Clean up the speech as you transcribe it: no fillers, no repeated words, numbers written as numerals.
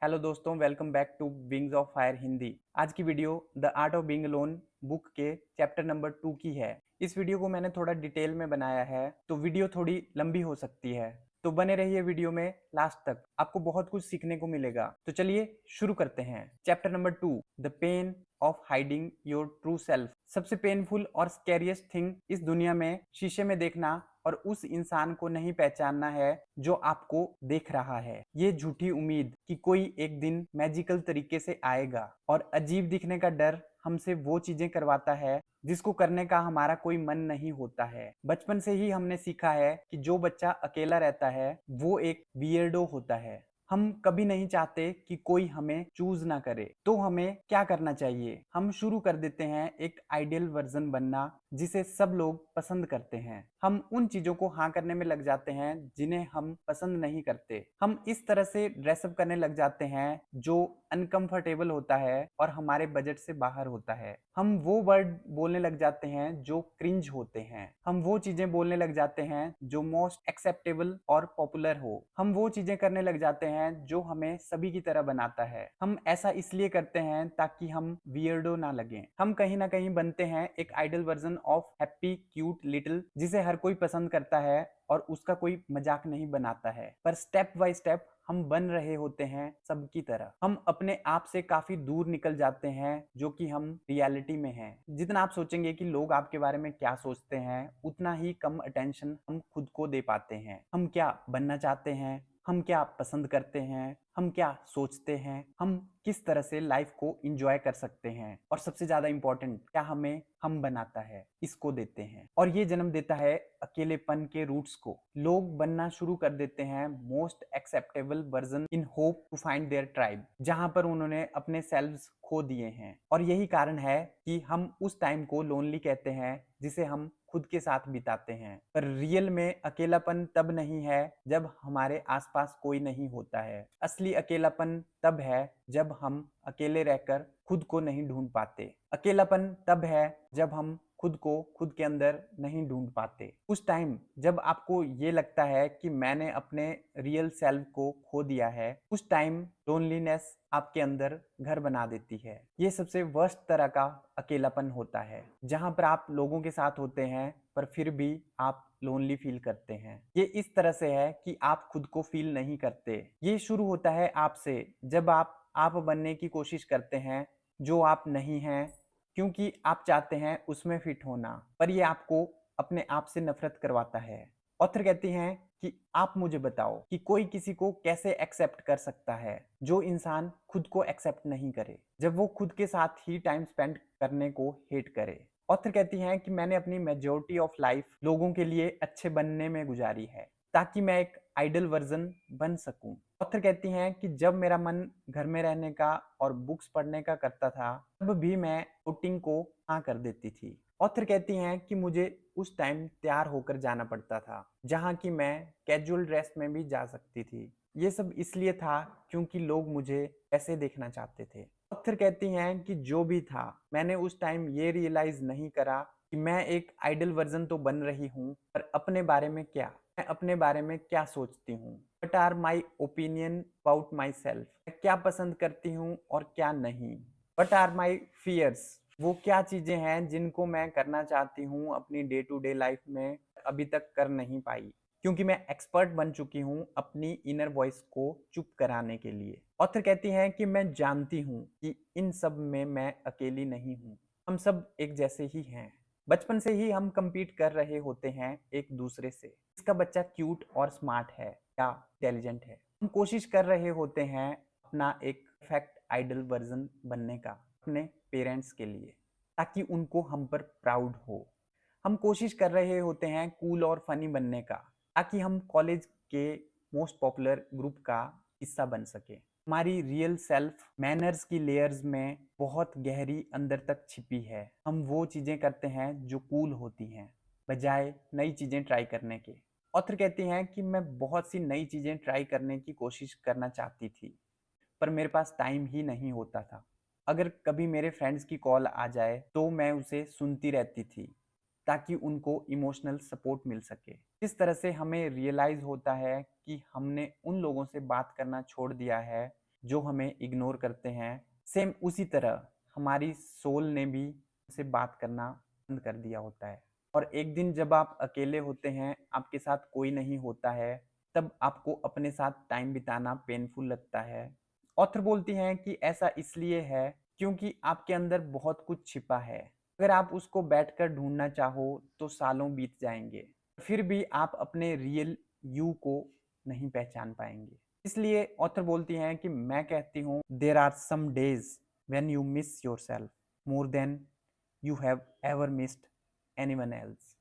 Hello दोस्तों, welcome back to Wings of Fire Hindi. आज की video the art of being alone book के chapter number 2 की है। इस वीडियो को मैंने थोड़ा डिटेल में बनाया है, तो वीडियो थोड़ी लंबी हो सकती है, तो बने रहिए वीडियो में लास्ट तक, आपको बहुत कुछ सीखने को मिलेगा। तो चलिए शुरू करते हैं। Chapter number 2, the pain of hiding your true self. सबसे पेनफुल और स्कैरियस्ट थिंग इस दुनिया में शीशे में देखना और उस इंसान को नहीं पहचानना है जो आपको देख रहा है। ये झूठी उम्मीद कि कोई एक दिन मैजिकल तरीके से आएगा, और अजीब दिखने का डर हमसे वो चीजें करवाता है जिसको करने का हमारा कोई मन नहीं होता है। बचपन से ही हमने सीखा है कि जो बच्चा अकेला रहता है वो एक वियर्डो होता है। हम कभी नहीं चाहते कि कोई हमें चूज ना करे, तो हमें क्या करना चाहिए? हम शुरू कर देते हैं एक आइडियल वर्जन बनना जिसे सब लोग पसंद करते हैं। हम उन चीजों को हाँ करने में लग जाते हैं जिन्हें हम पसंद नहीं करते। हम इस तरह से ड्रेसअप करने लग जाते हैं जो अनकंफर्टेबल होता है और हमारे बजट से बाहर होता है। हम वो वर्ड बोलने लग जाते हैं जो क्रिंज होते हैं। हम वो चीजें बोलने लग जाते हैं जो मोस्ट एक्सेप्टेबल और पॉपुलर हो। हम वो चीजें करने लग जाते हैं जो हमें सभी की तरह बनाता है। हम ऐसा इसलिए करते हैं ताकि हम वियर्डो ना लगे। हम कहीं ना कहीं बनते हैं एक ideal version of happy cute little जिसे हर कोई पसंद करता है और उसका कोई मजाक नहीं बनाता है। पर स्टेप बाय स्टेप हम बन रहे होते हैं सबकी तरह। हम अपने आप से काफी दूर निकल जाते हैं जो कि हम रियलिटी में हैं। जितना आप सोचेंगे कि लोग आपके बारे में क्या सोचते हैं, उतना ही कम अटेंशन हम खुद को दे पाते हैं। हम क्या बनना चाहते हैं, हम क्या पसंद करते हैं, हम क्या सोचते हैं, हम किस तरह से लाइफ को एंजॉय कर सकते हैं, और सबसे ज्यादा इंपॉर्टेंट क्या हमें हम बनाता है, इसको देते हैं। और ये जन्म देता है अकेलेपन के रूट्स को। लोग बनना शुरू कर देते हैं most acceptable version in hope to find their tribe, जहां पर उन्होंने अपने सेल्व्स खो दिए हैं। और यही कारण है कि हम उस टाइम को लोनली कहते हैं जिसे हम खुद के साथ बिताते हैं। पर रियल में अकेलापन तब नहीं है जब हमारे आसपास कोई नहीं होता है। असली अकेलापन तब है जब हम अकेले रहकर खुद को नहीं ढूंढ पाते। अकेलापन तब है जब हम खुद को खुद के अंदर नहीं ढूंढ पाते। उस टाइम जब आपको ये लगता है कि मैंने अपने रियल सेल्फ को खो दिया है, उस टाइम लोनलीनेस आपके अंदर घर बना देती है। ये सबसे वर्स्ट तरह का अकेलापन होता है, जहां पर आप लोगों के साथ होते हैं पर फिर भी आप लोनली फील करते हैं। ये इस तरह से है कि आप खुद को फील नहीं करते। ये शुरू होता है आपसे, जब आप बनने की कोशिश करते हैं जो आप नहीं हैं, क्योंकि आप चाहते हैं उसमें फिट होना, पर ये आपको अपने आप से नफरत करवाता है। ऑथर कहती हैं कि आप मुझे बताओ कि कोई किसी को कैसे एक्सेप्ट कर सकता है जो इंसान खुद को एक्सेप्ट नहीं करे, जब वो खुद के साथ ही टाइम स्पेंड करने को हेट करे। ऑथर कहती हैं कि मैंने अपनी मेजोरिटी ऑफ लाइफ लोगों के लिए अच्छे बनने में गुजारी है ताकि मैं एक आइडल वर्जन बन सकूं। ऑथर कहती हैं कि जब मेरा मन घर में रहने का और बुक्स पढ़ने का करता था, तब भी मैं आउटिंग को हाँ कर देती थी। ऑथर कहती हैं कि मुझे उस टाइम तैयार होकर जाना पड़ता था जहाँ की मैं कैजुअल ड्रेस में भी जा सकती थी। ये सब इसलिए था क्योंकि लोग मुझे ऐसे देखना चाहते थे। ऑथर कहती हैं कि जो भी था, मैंने उस टाइम ये रियलाइज नहीं करा कि मैं एक आइडल वर्जन तो बन रही हूँ, पर अपने बारे में क्या, मैं अपने बारे में क्या सोचती हूँ। What are my opinion about myself, मैं क्या पसंद करती हूँ और क्या नहीं। वट आर माई फियर्स, वो क्या चीजें हैं जिनको मैं करना चाहती हूँ अपनी डे टू डे लाइफ में, अभी तक कर नहीं पाई, क्योंकि मैं एक्सपर्ट बन चुकी हूँ अपनी इनर वॉइस को चुप कराने के लिए। ऑथर कहती हैं कि मैं जानती हूँ कि इन सब में मैं अकेली नहीं हूँ, हम सब एक जैसे ही हैं। बचपन से ही हम compete कर रहे होते हैं एक दूसरे से, इसका बच्चा क्यूट और स्मार्ट है या इंटेलिजेंट है। हम कोशिश कर रहे होते हैं अपना एक परफेक्ट आइडल वर्जन बनने का अपने पेरेंट्स के लिए, ताकि उनको हम पर प्राउड हो। हम कोशिश कर रहे होते हैं कूल और फनी बनने का, ताकि हम कॉलेज के मोस्ट पॉपुलर ग्रुप का हिस्सा बन सके। हमारी रियल सेल्फ मैनर्स की लेयर्स में बहुत गहरी अंदर तक छिपी है। हम वो चीजें करते हैं जो कूल होती हैं, बजाय नई चीजें ट्राई करने के। ऑथर कहती हैं कि मैं बहुत सी नई चीजें ट्राई करने की कोशिश करना चाहती थी, पर मेरे पास टाइम ही नहीं होता था। अगर कभी मेरे फ्रेंड्स की कॉल आ जाए तो मैं उसे सुनती रहती थी ताकि उनको इमोशनल सपोर्ट मिल सके। इस तरह से हमें रियलाइज होता है कि हमने उन लोगों से बात करना छोड़ दिया है जो हमें इग्नोर करते हैं, सेम उसी तरह हमारी सोल ने भी से बात करना बंद कर दिया होता है। और एक दिन जब आप अकेले होते हैं, आपके साथ कोई नहीं होता है, तब आपको अपने साथ टाइम बिताना पेनफुल लगता है। ऑथर बोलती हैं कि ऐसा इसलिए है क्योंकि आपके अंदर बहुत कुछ छिपा है। अगर आप उसको बैठकर ढूंढना चाहो तो सालों बीत जाएंगे, फिर भी आप अपने रियल यू को नहीं पहचान पाएंगे। इसलिए ऑथर बोलती हैं कि मैं कहती हूँ, there are some days when you miss yourself more than you have ever missed anyone else.